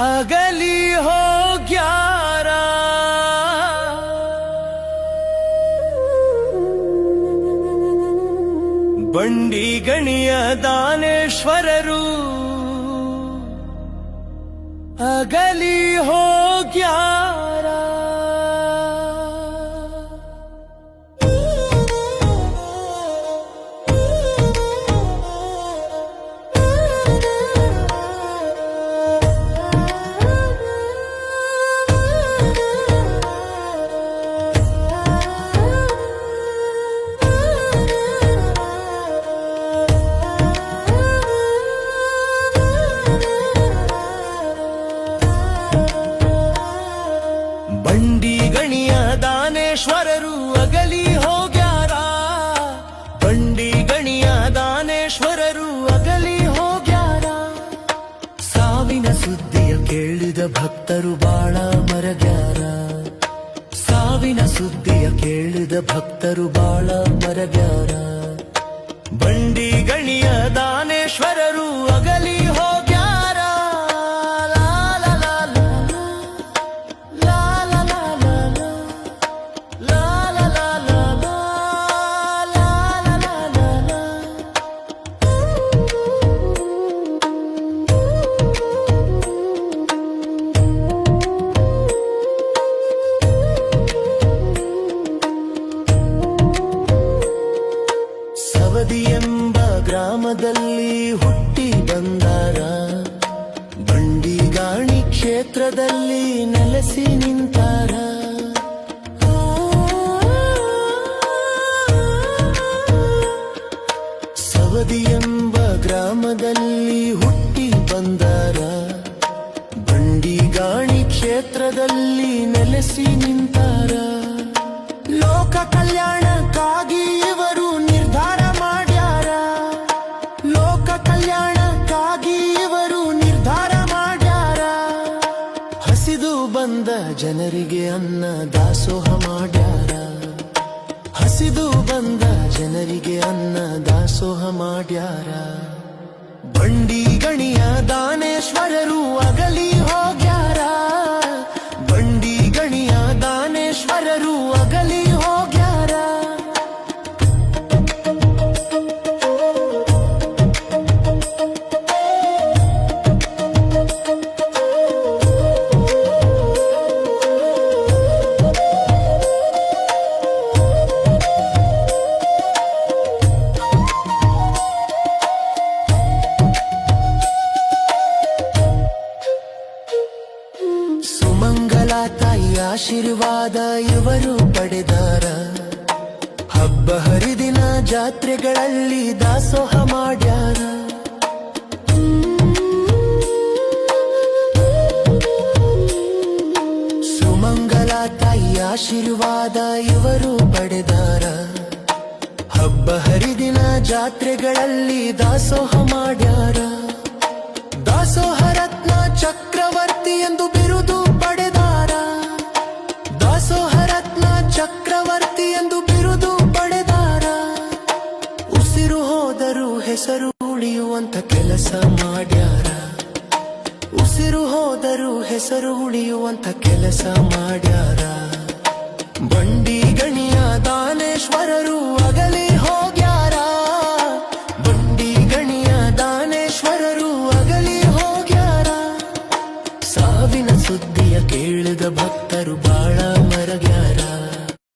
अगली हो 11 ಬಂಡಿ ಗಣಿಯ ದಾನೇಶ್ವರರು ಅಗಲಿ ಹೋಗ್ಯಾರ. ಬಂಡಿ ಗಣಿಯ ದಾನೇಶ್ವರರು ಅಗಲಿ ಹೋಗ್ಯಾರ. ಬಂಡಿ ಗಣಿಯ ದಾನೇಶ್ವರರು ಅಗಲಿ ಹೋಗ್ಯಾರ. ಸಾವಿನ ಸುದ್ದಿಯ ಕೇಳಿದ ಭಕ್ತರು ಬಾಳ ಮರಗ್ಯಾರ. ಸಾವಿನ ಸುದ್ದಿಯ ಕೇಳಿದ ಭಕ್ತರು ಬಾಳ ಮರಗ್ಯಾರ. ಬಂಡಿ ಗಣಿಯ ದಾನೇಶ್ವರರು ಅಗಲಿ ಹೋಗ್ಯಾರ. ಸವದಿ ಎಂಬ ಗ್ರಾಮದಲ್ಲಿ ಹುಟ್ಟಿ ಬಂದಾರ. ಬಂಡಿಗಾಣಿ ಕ್ಷೇತ್ರದಲ್ಲಿ ನೆಲೆಸಿ ನಿಂತಾರ. ಸವದಿ ಎಂಬ ಗ್ರಾಮದಲ್ಲಿ ಹುಟ್ಟಿ ಬಂದಾರ. ಬಂಡಿಗಾಣಿ ಕ್ಷೇತ್ರದಲ್ಲಿ ನೆಲೆಸಿ ನಿಂತಾರ. ಲೋಕ ಕಲ್ಯಾಣಕ್ಕಾಗಿ ಇವರು ನಿರ್ಧಾರ ಮಾಡ್ಯಾರ. ಲೋಕ ಕಲ್ಯಾಣಕ್ಕಾಗಿ ಇವರು ನಿರ್ಧಾರ ಮಾಡ್ಯಾರ. ಹಸಿದು ಬಂದ ಜನರಿಗೆ ಅನ್ನ ದಾಸೋಹ ಮಾಡ್ಯಾರ. ಹಸಿದು ಬಂದ ಜನರಿಗೆ ಅನ್ನ ದಾಸೋಹ ಮಾಡ್ಯಾರ. ಬಂಡಿ ಗಣಿಯ ದಾನೇಶ್ವರರು ಅಗಲಿ ಹೋಗ್ಯಾರ. ಬಂಡಿ ಗಣಿಯ ದಾನೇಶ್ವರರು ಅಗಲಿ ಹೋಗ್ಯಾರ. ಸುಮಂಗಲ ತಾಯಿ ಆಶೀರ್ವಾದ ಇವರು ಪಡೆದಾರ. ಹಬ್ಬ ಹರಿದಿನ ಜಾತ್ರೆಗಳಲ್ಲಿ ದಾಸೋಹ ಮಾಡ್ಯಾರ. ಸುಮಂಗಲ ತಾಯಿ ಆಶೀರ್ವಾದ ಇವರು ಪಡೆದಾರ. ಹಬ್ಬ ಹರಿದಿನ ಜಾತ್ರೆಗಳಲ್ಲಿ ದಾಸೋಹ ಮಾಡ್ಯಾರ. ದಾಸೋಹ ರತ್ನ ಚಕ್ರವರ್ತಿ ಎಂದು ಬಿರುದು ಪಡೆದಾರ. ದಾಸೋಹ ರತ್ನ ಚಕ್ರವರ್ತಿ ಎಂದು ಬಿರುದು ಪಡೆದಾರ. ಉಸಿರು ಹೋದರೂ ಹೆಸರು ಉಳಿಯುವಂತ ಕೆಲಸ ಮಾಡ್ಯಾರ. ಉಸಿರು ಹೋದರೂ ಹೆಸರು ಉಳಿಯುವಂತ ಕೆಲಸ ಮಾಡ್ಯಾರ. ಬಂಡಿ ಗಣಿಯ ದಾನೇಶ್ವರರು